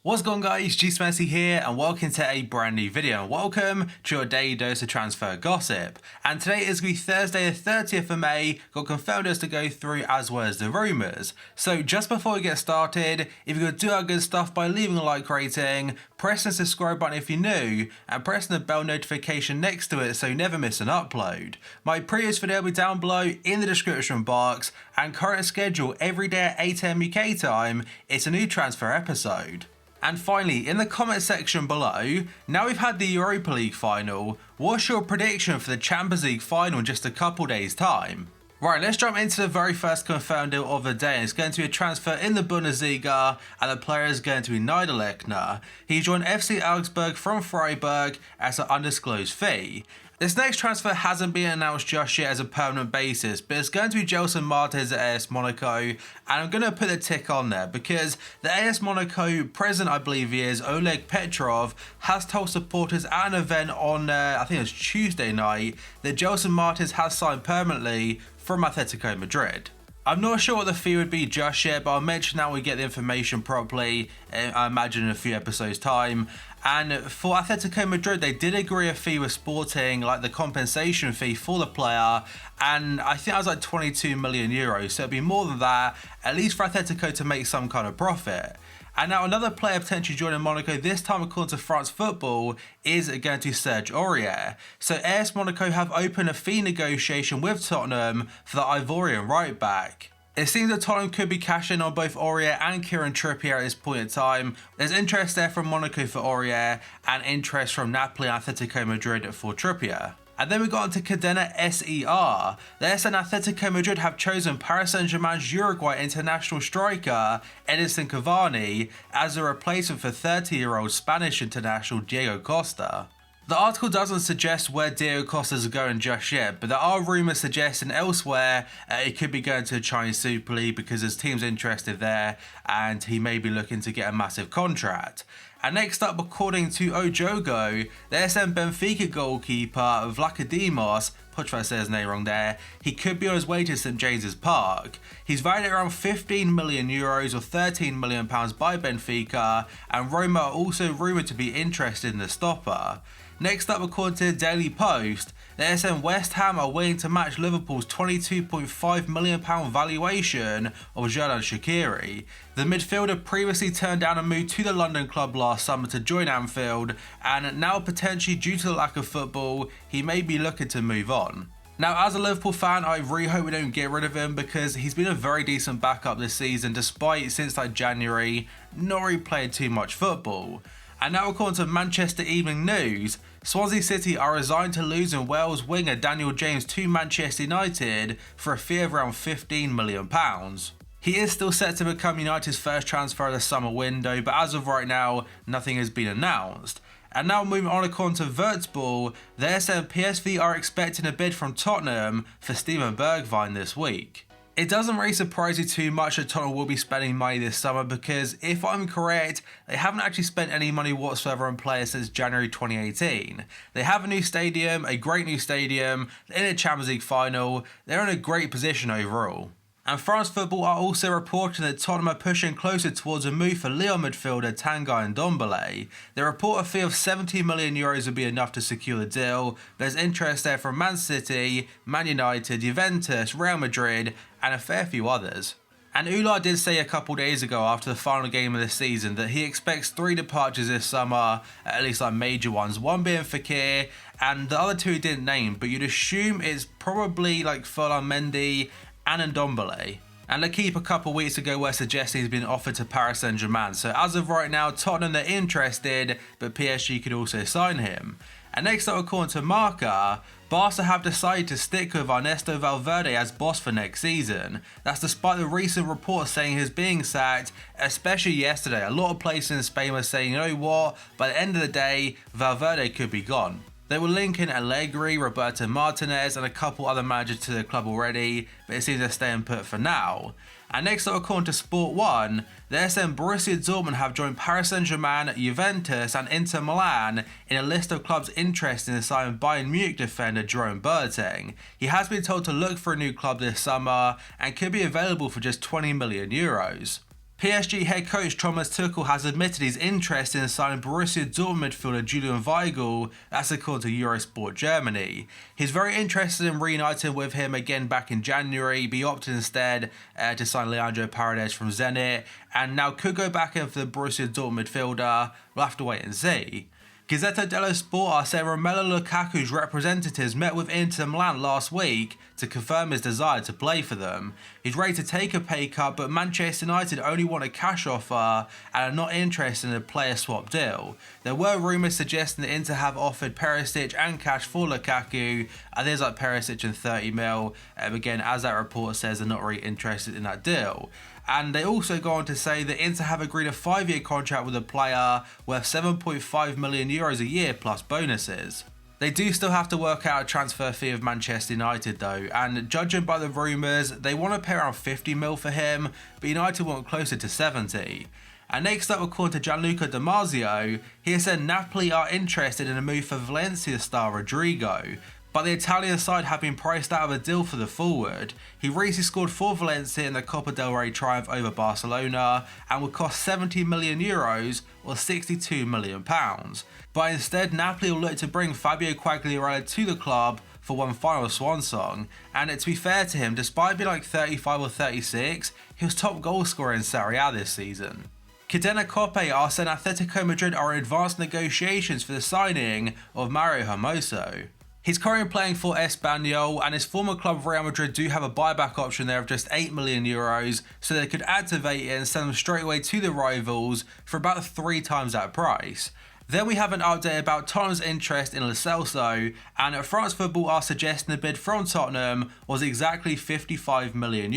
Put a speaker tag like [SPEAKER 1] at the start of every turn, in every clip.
[SPEAKER 1] What's going on, guys? G-Smacy here and welcome to a brand new video. Welcome to your daily dose of transfer gossip. And today is going to be Thursday the 30th of May. Got confirmed as to go through as well as the rumours. So just before we get started, if you're going to do our good stuff by leaving a like rating, pressing the subscribe button if you're new, and pressing the bell notification next to it so you never miss an upload. My previous video will be down below in the description box, and current schedule every day at 8 AM UK time, it's a new transfer episode. And finally, in the comment section below, now we've had the Europa League final, what's your prediction for the Champions League final in just a couple days time? Right, let's jump into the very first confirmed deal of the day. It's going to be a transfer in the Bundesliga, and the player is going to be Niederlechner. He joined FC Augsburg from Freiburg at an undisclosed fee. This next transfer hasn't been announced just yet as a permanent basis, but it's going to be Gelson Martins at AS Monaco, and I'm going to put a tick on there because the AS Monaco president, I believe he is, Oleg Petrov, has told supporters at an event on, I think it was Tuesday night, that Gelson Martins has signed permanently from Atletico Madrid. I'm not sure what the fee would be just yet, but I'll mention that when we get the information properly, I imagine in a few episodes time. And for Atletico Madrid, they did agree a fee with Sporting, like the compensation fee for the player, and I think that was like 22 million euros, so it'd be more than that, at least for Atletico to make some kind of profit. And now another player potentially joining Monaco, this time according to France Football, is going to be Serge Aurier. So AS Monaco have opened a fee negotiation with Tottenham for the Ivorian right back. It seems that Tottenham could be cashing on both Aurier and Kieran Trippier at this point in time. There's interest there from Monaco for Aurier and interest from Napoli and Atletico Madrid for Trippier. And then we got on to Cadena SER. The SN Atletico Madrid have chosen Paris Saint-Germain's Uruguay international striker Edinson Cavani as a replacement for 30-year-old Spanish international Diego Costa. The article doesn't suggest where Diego Costa is going just yet, but there are rumours suggesting elsewhere it could be going to the Chinese Super League because there's teams interested there and he may be looking to get a massive contract. And next up, according to Ojogo, the SM Benfica goalkeeper Vlachodimos, if I say his name wrong there, he could be on his way to St James's Park. He's valued at around 15 million euros or 13 million pounds by Benfica, and Roma are also rumoured to be interested in the stopper. Next up, according to the Daily Post, the SM West Ham are willing to match Liverpool's £22.5 million valuation of Xherdan Shaqiri. The midfielder previously turned down a move to the London club last summer to join Anfield, and now potentially due to the lack of football, he may be looking to move on. Now, as a Liverpool fan, I really hope we don't get rid of him because he's been a very decent backup this season, despite since like January not really playing too much football. And now, according to Manchester Evening News, Swansea City are resigned to losing Wales winger Daniel James to Manchester United for a fee of around £15 million. He is still set to become United's first transfer of the summer window, but as of right now, nothing has been announced. And now moving on, according to Vertball, the SM PSV are expecting a bid from Tottenham for Steven Bergwijn this week. It doesn't really surprise you too much that Tottenham will be spending money this summer because, if I'm correct, they haven't actually spent any money whatsoever on players since January 2018. They have a new stadium, a great new stadium, they're in a Champions League final, they're in a great position overall. And France Football are also reporting that Tottenham are pushing closer towards a move for Lyon midfielder Tanguy Ndombele. They report a fee of 70 million euros would be enough to secure the deal. There's interest there from Man City, Man United, Juventus, Real Madrid, and a fair few others. And Ula did say a couple days ago after the final game of the season that he expects 3 departures this summer, at least like major ones, one being Fekir, and the other 2 he didn't name, but you'd assume it's probably like Ferland Mendy and Ndombele. And L'Equipe a couple weeks ago were suggesting he's been offered to Paris Saint-Germain, so as of right now, Tottenham are interested, but PSG could also sign him. And next up, according to Marca, Barca have decided to stick with Ernesto Valverde as boss for next season. That's despite the recent reports saying he's being sacked, especially yesterday. A lot of places in Spain were saying, you know what, by the end of the day, Valverde could be gone. They were linking Allegri, Roberto Martinez and a couple other managers to the club already, but it seems they're staying put for now. And next up, according to Sport 1, the SM Borussia Dortmund have joined Paris Saint-Germain, Juventus and Inter Milan in a list of clubs interested in signing Bayern Munich defender Jerome Boateng. He has been told to look for a new club this summer and could be available for just 20 million euros. PSG head coach Thomas Tuchel has admitted he's interested in signing Borussia Dortmund midfielder Julian Weigl, that's according to Eurosport Germany. He's very interested in reuniting with him again back in January, but he opted instead to sign Leandro Paredes from Zenit, and now could go back in for the Borussia Dortmund midfielder. We'll have to wait and see. Gazzetta dello Sport are saying Romelu Lukaku's representatives met with Inter Milan last week to confirm his desire to play for them. He's ready to take a pay cut, but Manchester United only want a cash offer and are not interested in a player swap deal. There were rumours suggesting that Inter have offered Perisic and cash for Lukaku, and there's like Perisic and 30 mil. Again, as that report says, they're not really interested in that deal. And they also go on to say that Inter have agreed a 5-year contract with a player worth €7.5 million a year plus bonuses. They do still have to work out a transfer fee of Manchester United though, and judging by the rumours, they want to pay around 50 mil for him, but United want closer to 70. And next up, according to Gianluca Di Marzio, he has said Napoli are interested in a move for Valencia star Rodrigo, but the Italian side have been priced out of a deal for the forward. He recently scored for Valencia in the Copa del Rey triumph over Barcelona and would cost €70 million or £62 million. But instead, Napoli will look to bring Fabio Quagliarella to the club for one final swan song, and to be fair to him, despite being like 35 or 36, he was top goal scorer in Serie A this season. Cadena Coppe are saying Atletico Madrid are in advanced negotiations for the signing of Mario Hermoso. He's currently playing for Espanyol, and his former club Real Madrid do have a buyback option there of just €8 million, so they could activate it and send him straight away to the rivals for about 3 times that price. Then we have an update about Tottenham's interest in Lo Celso, and France Football are suggesting the bid from Tottenham was exactly €55 million.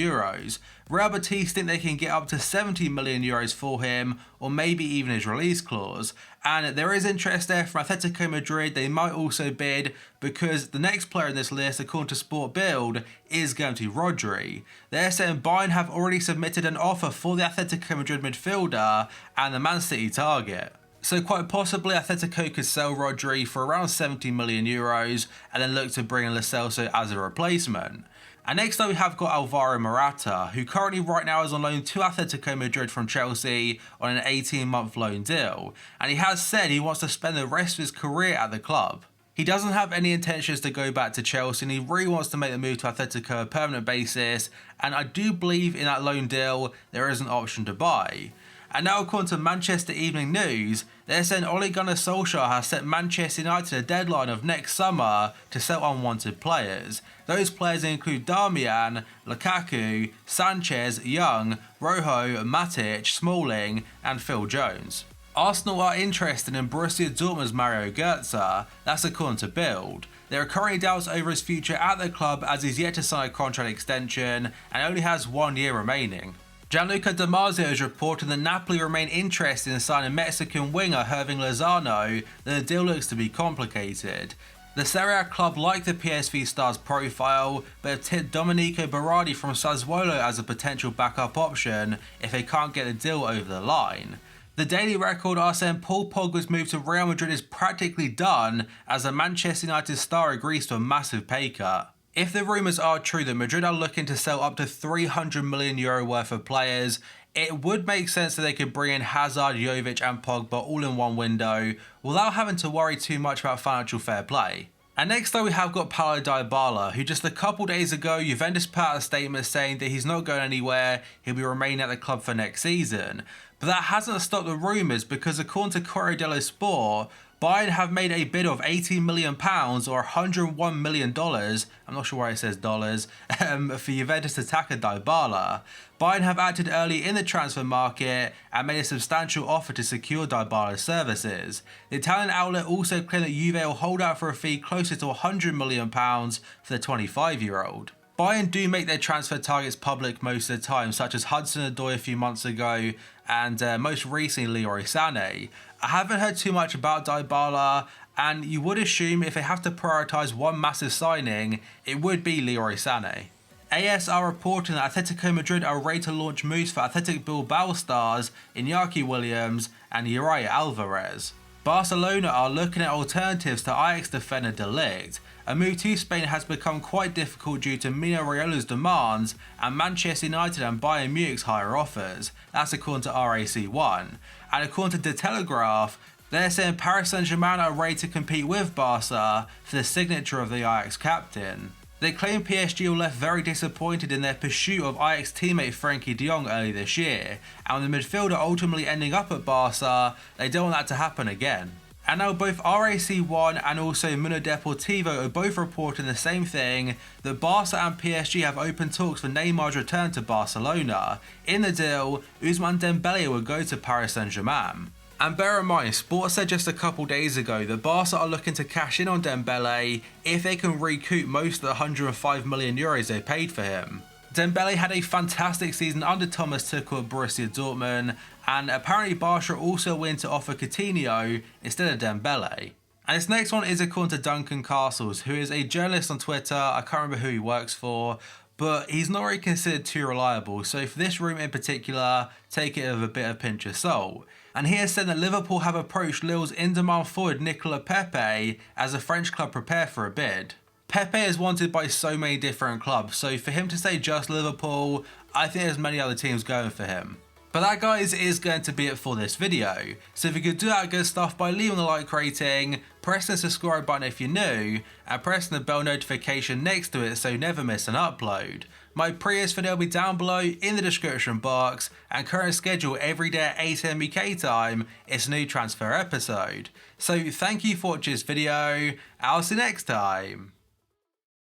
[SPEAKER 1] Real Betis think they can get up to €70 million for him, or maybe even his release clause. And there is interest there from Atletico Madrid. They might also bid because the next player in this list, according to Sport Build, is going to be Rodri. They're saying Bayern have already submitted an offer for the Atletico Madrid midfielder and the Man City target. So quite possibly Atletico could sell Rodri for around €70 million and then look to bring in Lo Celso as a replacement. And next up we have got Alvaro Morata, who currently right now is on loan to Atletico Madrid from Chelsea on an 18-month loan deal, and he has said he wants to spend the rest of his career at the club. He doesn't have any intentions to go back to Chelsea, and he really wants to make the move to Atletico on a permanent basis, and I do believe in that loan deal there is an option to buy. And now according to Manchester Evening News, they're saying Ole Gunnar Solskjaer has set Manchester United a deadline of next summer to sell unwanted players. Those players include Darmian, Lukaku, Sanchez, Young, Rojo, Matic, Smalling and Phil Jones. Arsenal are interested in Borussia Dortmund's Mario Götze, that's according to Bild. There are currently doubts over his future at the club as he's yet to sign a contract extension and only has 1 year remaining. Gianluca Di Marzio is reporting that Napoli remain interested in signing Mexican winger Hirving Lozano, though the deal looks to be complicated. The Serie A club like the PSV star's profile, but have tipped Domenico Berardi from Sassuolo as a potential backup option if they can't get the deal over the line. The Daily Record are saying Paul Pogba's move to Real Madrid is practically done as the Manchester United star agrees to a massive pay cut. If the rumours are true that Madrid are looking to sell up to €300 million worth of players, it would make sense that they could bring in Hazard, Jovic and Pogba all in one window without having to worry too much about financial fair play. And next up we have got Paulo Dybala, who just a couple days ago Juventus put out a statement saying that he's not going anywhere, he'll be remaining at the club for next season. But that hasn't stopped the rumours because according to Corriere dello Sport, Bayern have made a bid of £18 million or $101 million, I'm not sure why it says dollars, for Juventus attacker Dybala. Bayern have acted early in the transfer market and made a substantial offer to secure Dybala's services. The Italian outlet also claimed that Juve will hold out for a fee closer to £100 million for the 25-year-old. Bayern do make their transfer targets public most of the time, such as Hudson-Odoi a few months ago and most recently Leroy Sané. I haven't heard too much about Dybala, and you would assume if they have to prioritise one massive signing, it would be Leroy Sané. AS are reporting that Atletico Madrid are ready to launch moves for Athletic Bilbao stars Iñaki Williams and Uriah Alvarez. Barcelona are looking at alternatives to Ajax defender De Ligt. A move to Spain has become quite difficult due to Mino Raiola's demands and Manchester United and Bayern Munich's higher offers. That's according to RAC1. And according to The Telegraph, they're saying Paris Saint-Germain are ready to compete with Barca for the signature of the Ajax captain. They claim PSG were left very disappointed in their pursuit of Ajax teammate Frenkie de Jong early this year, and with the midfielder ultimately ending up at Barca, they don't want that to happen again. And now both RAC1 and also Mundo Deportivo are both reporting the same thing, that Barca and PSG have open talks for Neymar's return to Barcelona. In the deal, Ousmane Dembele will go to Paris Saint-Germain. And bear in mind, Sport said just a couple days ago that Barca are looking to cash in on Dembele if they can recoup most of the 105 million euros they paid for him. Dembele had a fantastic season under Thomas Tuchel at Borussia Dortmund, and apparently Barca are also willing to offer Coutinho instead of Dembele. And this next one is according to Duncan Castles, who is a journalist on Twitter. I can't remember who he works for, but he's not really considered too reliable, so for this room in particular, take it with a bit of pinch of salt. And he has said that Liverpool have approached Lille's in-demand forward Nicolas Pepe as the French club prepare for a bid. Pepe is wanted by so many different clubs, so for him to say just Liverpool, I think there's many other teams going for him. But that, guys, is going to be it for this video. So if you could do that good stuff by leaving a like rating, pressing the subscribe button if you're new, and pressing the bell notification next to it so you never miss an upload. My previous video will be down below in the description box, and current schedule every day at 8 AM UK time is a new transfer episode. So thank you for watching this video, I'll see you next time.